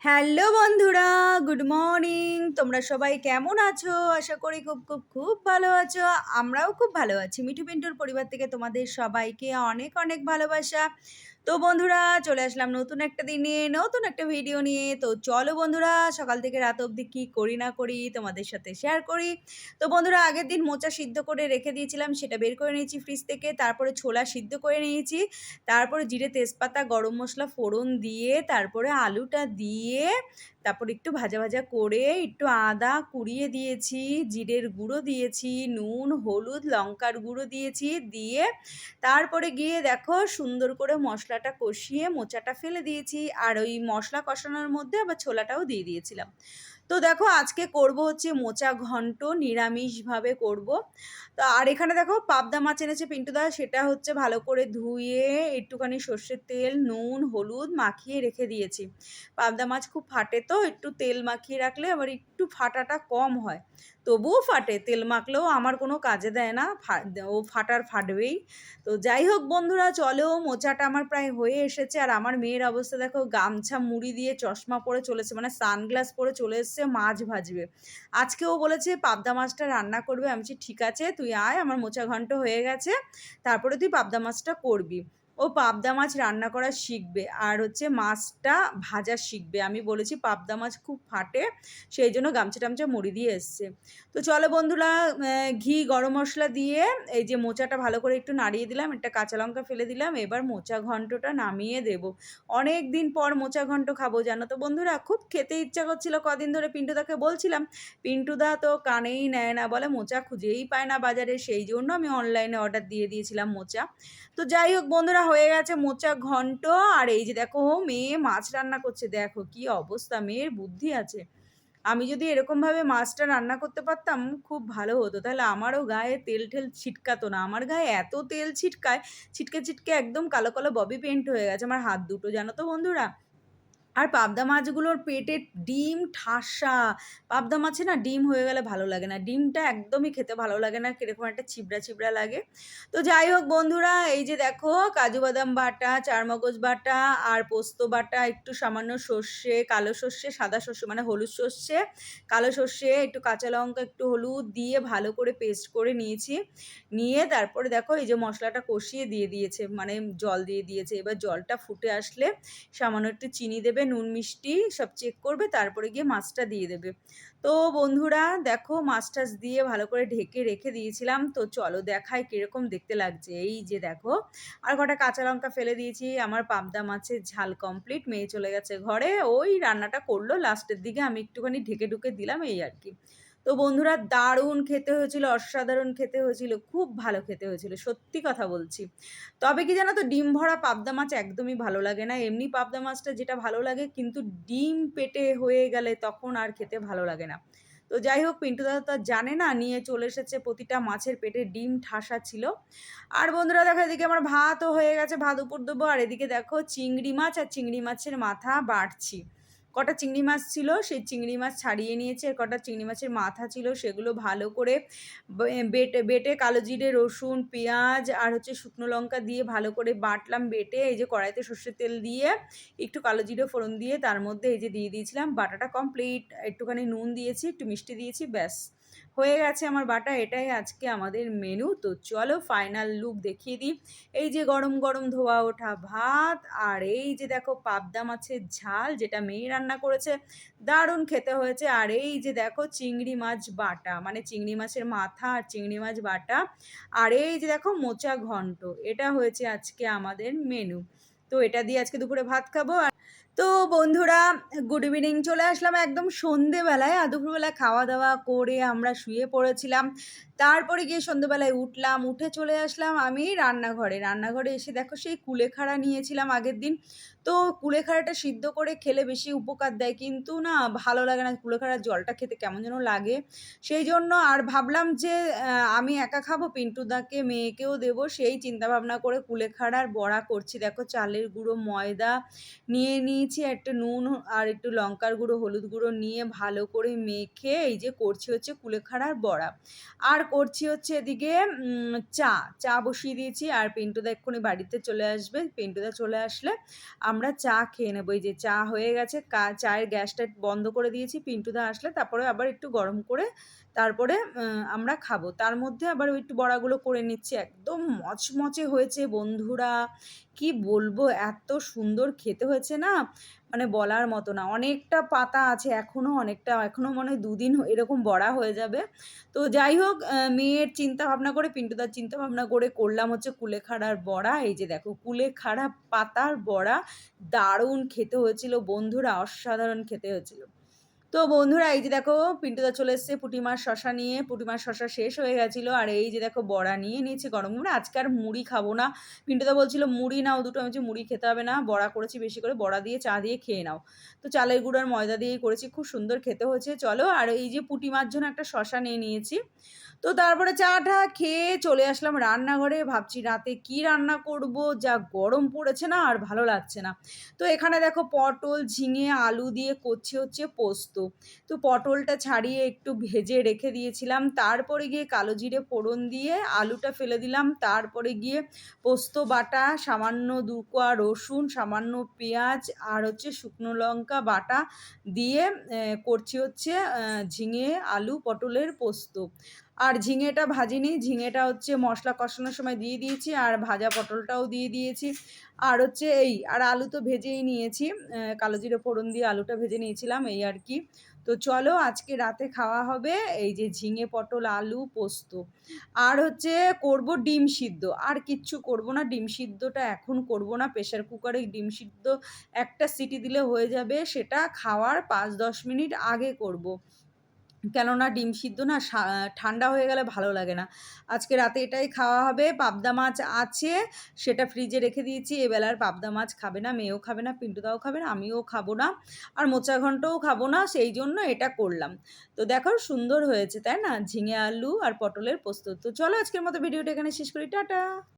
Hello বন্ধুরা, good morning. তোমরা সবাই কেমন আছো? আশা করি খুব খুব খুব ভালো আছো। আমরাও খুব ভালো আছি। মিঠু পিন্টুর পরিবার থেকে তোমাদের সবাইকে অনেক অনেক ভালোবাসা। তো বন্ধুরা, চলে আসলাম নতুন একটা দিনে নতুন একটা ভিডিও নিয়ে। তো চলো বন্ধুরা, সকাল থেকে রাত অবধি কী করি না করি তোমাদের সাথে শেয়ার করি। তো বন্ধুরা, আগের দিন মোচা সিদ্ধ করে রেখে দিয়েছিলাম, সেটা বের করে নিয়েছি ফ্রিজ থেকে। তারপরে ছোলা সিদ্ধ করে নিয়েছি। তারপরে জিরে তেজপাতা গরম মশলা ফোড়ন দিয়ে তারপরে আলুটা দিয়ে তারপর একটু ভাজা ভাজা করে একটু আদা কুড়িয়ে দিয়েছি, জিরের গুঁড়ো দিয়েছি, নুন হলুদ লঙ্কার গুঁড়ো দিয়েছি, দিয়ে তারপরে গিয়ে দেখো সুন্দর করে মশলাটা কষিয়ে মোচাটা ফেলে দিয়েছি। আর ওই মশলা কষানোর মধ্যে আবার ছোলাটাও দিয়ে দিয়েছিলাম। তো দেখো আজকে করব হচ্ছে মোচা ঘন্ট, নিরামিষভাবে করব। তো আর এখানে দেখো পাবদা মাছ এনেছে পিন্টুদা, সেটা হচ্ছে ভালো করে ধুয়ে একটুখানি সর্ষের তেল নুন হলুদ মাখিয়ে রেখে দিয়েছি। পাবদা মাছ খুব ফাটে, তো একটু তেল মাখিয়ে রাখলে আবার একটু ফাটাটা কম হয়। তবুও ফাটে, তেল মাখলেও আমার কোনো কাজে দেয় না, ও ফাটবেই। তো যাই হোক বন্ধুরা, চলো মোচাটা আমার প্রায় হয়ে এসেছে। আর আমার মেয়ের অবস্থা দেখো, গামছা মুড়ি দিয়ে চশমা পরে চলেছে, মানে সানগ্লাস পরে চলে এসছে মাছ ভাজবে। আজকেও বলেছে পাবদা মাছটা রান্না করবে। আমি বলছি ঠিক আছে, তুই আয়, আমার মোচা ঘন্ট হয়ে গেছে, তারপরে তুই পাবদা মাছটা করবি। ও পাবদা মাছ রান্না করা শিখবে আর হচ্ছে মাছটা ভাজা শিখবে। আমি বলেছি পাবদা মাছ খুব ফাটে, সেই জন্য গামছা টামছা মুড়ি দিয়ে এসছে। তো চলো বন্ধুরা, ঘি গরম মশলা দিয়ে এই যে মোচাটা ভালো করে একটু নাড়িয়ে দিলাম, একটা কাঁচা লঙ্কা ফেলে দিলাম। এবার মোচা ঘন্টটা নামিয়ে দেব। অনেক দিন পর মোচা ঘন্ট খাবো জানো তো বন্ধুরা, খুব খেতে ইচ্ছা করছিল। কদিন ধরে পিন্টুদাকে বলছিলাম, পিন্টুদা তো কানেই নেয় না, বলে মোচা খুঁজেই পায় না বাজারে, সেই জন্য আমি অনলাইনে অর্ডার দিয়ে দিয়েছিলাম মোচা। তো যাই হোক বন্ধুরা, হয়ে গেছে মোচা ঘন্ট। আর এই যে দেখো মেয়ে মাছ রান্না করছে, দেখো কি অবস্থা, মেয়ের বুদ্ধি আছে। আমি যদি এরকমভাবে মাছটা রান্না করতে পারতাম খুব ভালো হতো, তাহলে আমারও গায়ে তেল ঠেল ছিটকাতো না। আমার গায়ে এত তেল ছিটকায়, ছিটকে ছিটকে একদম কালো কালো ববি পেন্ট হয়ে গেছে আমার হাত দুটো, জানো তো বন্ধুরা। আর পাবদা মাছগুলোর পেটে ডিম ঠাসা। পাবদা মাছে না ডিম হয়ে গেলে ভালো লাগে না, ডিমটা একদমই খেতে ভালো লাগে না, কিরকম একটা ছিবড়া ছিবড়া লাগে। তো যাই হোক বন্ধুরা, এই যে দেখো কাজু বাদাম বাটা, চারমগজ বাটা আর পোস্ত বাটা, একটু সামান্য সর্ষে, কালো সর্ষে সাদা সর্ষে মানে হলুদ সর্ষে, কালো সর্ষে, একটু কাঁচা লঙ্কা, একটু হলুদ দিয়ে ভালো করে পেস্ট করে নিয়েছি। নিয়ে তারপরে দেখো এই যে মশলাটা কষিয়ে দিয়ে দিয়েছে, মানে জল দিয়ে দিয়েছে। এবার জলটা ফুটে আসলে সামান্য একটু চিনি দেবে, নুন মিষ্টি সব চেক করবে, তারপরে গিয়ে মাছটা দিয়ে দেবে। তো বন্ধুরা দেখো মাছ টাছ দিয়ে ভালো করে ঢেকে রেখে দিয়েছিলাম। তো চলো দেখাই কিরকম দেখতে লাগছে। এই যে দেখো, আর কটা কাঁচা লঙ্কা ফেলে দিয়েছি। আমার পাবদা মাছের ঝাল কমপ্লিট, মেয়ে চলে গেছে ঘরে, ওই রান্নাটা করলো লাস্টের দিকে, আমি একটুখানি ঢেকে ঢুকে দিলাম, এই আর কি। তো বন্ধুরা দারুণ খেতে হয়েছিল, অসাধারণ খেতে হয়েছিল, খুব ভালো খেতে হয়েছিল, সত্যি কথা বলছি। তবে কি জানো তো, ডিম ভরা পাবদা মাছ একদমই ভালো লাগে না। এমনি পাবদা মাছটা যেটা ভালো লাগে, কিন্তু ডিম পেটে হয়ে গেলে তখন আর খেতে ভালো লাগে না। তো যাই হোক, পিন্টু দাদা তো জানে না, নিয়ে চলে এসেছে প্রতিটা মাছের পেটে ডিম ঠাসা ছিল। আর বন্ধুরা দেখো, এদিকে আমার ভাতও হয়ে গেছে, ভাত উপর দেবো। আর এদিকে দেখো চিংড়ি মাছ আর চিংড়ি মাছের মাথা বাড়ছি। কটা চিংড়ি মাছ ছিল, সেই চিংড়ি মাছ ছাড়িয়ে নিয়েছে। আর কটা চিংড়ি মাছের মাথা ছিল, সেগুলো ভালো করে বেটে বেটে কালো জিরে রসুন পেঁয়াজ আর হচ্ছে শুকনো লঙ্কা দিয়ে ভালো করে বাটলাম। বেটে এই যে কড়াইতে সর্ষের তেল দিয়ে একটু কালো জিরে ফোড়ন দিয়ে তার মধ্যে এই যে দিয়ে দিয়েছিলাম, বাটাটা কমপ্লিট। একটুখানি নুন দিয়েছি, একটু মিষ্টি দিয়েছি, ব্যাস হয়ে গেছে আমার বাটা। এটাই আজকে আমাদের মেনু। তো চলো ফাইনাল লুক দেখিয়ে দিই। এই যে গরম গরম ধোয়া ওঠা ভাত, আর এই যে দেখো পাবদা মাছের ঝাল, যেটা মেয়ে রান্না করেছে, দারুণ খেতে হয়েছে। আর এই যে দেখো চিংড়ি মাছ বাটা, মানে চিংড়ি মাছের মাথা আর চিংড়ি মাছ বাটা। আর এই যে দেখো মোচা ঘন্ট, এটা হয়েছে আজকে আমাদের মেনু। তো এটা দিয়ে আজকে দুপুরে ভাত খাবো। তো বন্ধুরা, গুড ইভিনিং, চলে আসলাম একদম সন্ধেবেলায়। আর দুপুরবেলায় খাওয়া দাওয়া করে আমরা শুয়ে পড়েছিলাম। তারপরে গিয়ে সন্ধেবেলায় উঠলাম, উঠে চলে আসলাম আমি রান্নাঘরে। রান্নাঘরে এসে দেখো সেই কুলেখাড়া নিয়েছিলাম আগের দিন। তো কুলেখাড়াটা সিদ্ধ করে খেলে বেশি উপকার দেয়, কিন্তু না ভালো লাগে না, কুলেখাড়ার জলটা খেতে কেমন যেন লাগে। সেই জন্য আর ভাবলাম যে আমি একা খাবো, পিন্টুদাকে মেয়েকেও দেবো, সেই চিন্তাভাবনা করে কুলেখাড়ার বড়া করছি। দেখো চালের গুঁড়ো ময়দা নিয়ে নিয়েছি, একটা নুন আর একটু লঙ্কার গুঁড়ো হলুদ গুঁড়ো নিয়ে ভালো করে মেখে এই যে করছি হচ্ছে কুলেখাড়ার বড়া। আর করছি হচ্ছে এদিকে চা চা বসিয়ে দিয়েছি। আর পিন্টুদা এক্ষুনি বাড়িতে চলে আসবে, পিন্টুদা চলে আসলে আমরা চা খেয়ে নেবো। এই যে চা হয়ে গেছে, চায়ের গ্যাসটা বন্ধ করে দিয়েছি। পিন্টুদা আসলে তারপরে আবার একটু গরম করে তারপরে আমরা খাবো। তার মধ্যে আবার ওই একটু বড়াগুলো করে নিচ্ছি। একদম মচমচে হয়েছে বন্ধুরা। কি বলবো, এত সুন্দর খেতে হয়েছে না, মানে বলার মতো না। অনেকটা পাতা আছে এখনো, অনেকটা এখনো মনে হয় ২ দিন এরকম বড়া হয়ে যাবে। তো যাই হোক, মেয়ের চিন্তা ভাবনা করে, পিন্টুদার চিন্তা ভাবনা করে করলাম হচ্ছে কুলেখাড়ার বড়া। এই যে দেখো, কুলেখাড়া পাতার বড়া, দারুণ খেতে হয়েছিল বন্ধুরা, অসাধারণ খেতে হয়েছিল। তো বন্ধুরা এই যে দেখো, পিন্টুদা চলে এসেছে পুঁটিমার শসা নিয়ে। পুঁটিমার শসা শেষ হয়ে গেছিলো, আর এই যে দেখো বড়া নিয়ে নিয়েছি গরম গরম। আজকে আর মুড়ি খাবো না। পিন্টুদা বলছিল মুড়ি নাও দুটো, আমি বলছি মুড়ি খেতে হবে না, বড়া করেছি বেশি করে, বড়া দিয়ে চা দিয়ে খেয়ে নাও। তো চালের গুঁড়ো আর ময়দা দিয়েই করেছি, খুব সুন্দর খেতে হয়েছে। চলো, আর এই যে পুঁটিমার জন্য একটা শসা নিয়ে নিয়েছি। তো তারপরে চা-টা খেয়ে চলে আসলাম রান্নাঘরে। ভাবছি রাতে কি রান্না করব, যা গরম পড়েছে না, আর ভালো লাগছে না। তো এখানে দেখো পটল, ঝিঙে, আলু দিয়ে করছি হচ্ছে পোস্ত। তো পটলটা ছাড়িয়ে একটু ভেজে রেখে দিয়েছিলাম। তারপরে গিয়ে কালো জিরে ফোড়ন দিয়ে আলুটা ফেলে দিলাম। তারপরে গিয়ে পোস্ত বাটা, সামান্য ২ কোয়া রসুন, সামান্য পেঁয়াজ আর হচ্ছে শুকনো লঙ্কা বাটা দিয়ে করছি হচ্ছে ঝিঙে, আলু, পটলের পোস্ত। আর ঝিঙেটা ভাজিনি, ঝিঙেটা হচ্ছে মশলা কষানোর সময় দিয়ে দিয়েছি, আর ভাজা পটলটাও দিয়ে দিয়েছি। আর হচ্ছে আর আলু তো ভেজেই নিয়েছি, কালো জিরে ফোড়ন দিয়ে আলুটা ভেজে নিয়েছিলাম, এই আর কি। তো চলো, আজকে রাতে খাওয়া হবে এই যে ঝিঙে, পটল, আলু, পোস্ত। আর হচ্ছে করব ডিম সিদ্ধ, আর কিচ্ছু করব না। ডিম সিদ্ধটা এখন করব না, প্রেশার কুকারে ডিম সিদ্ধ একটা সিটি দিলে হয়ে যাবে, সেটা খাওয়ার ৫-১০ মিনিট আগে করব। কেননা ডিম সিদ্ধ না ঠান্ডা হয়ে গেলে ভালো লাগে না। আজকে রাতে এটাই খাওয়া হবে। পাবদা মাছ আছে, সেটা ফ্রিজে রেখে দিয়েছি। এবেলার পাবদা মাছ খাবে না, মেয়েও খাবে না, পিন্টুদাও খাবে না, আমিও খাবো না, আর মোচা ঘন্টও খাবো না, সেই জন্য এটা করলাম। তো দেখো সুন্দর হয়েছে তাই না, ঝিঙে, আলু আর পটলের পোস্ত। তো চলো, আজকের মতো ভিডিওটা এখানে শেষ করি। টাটা।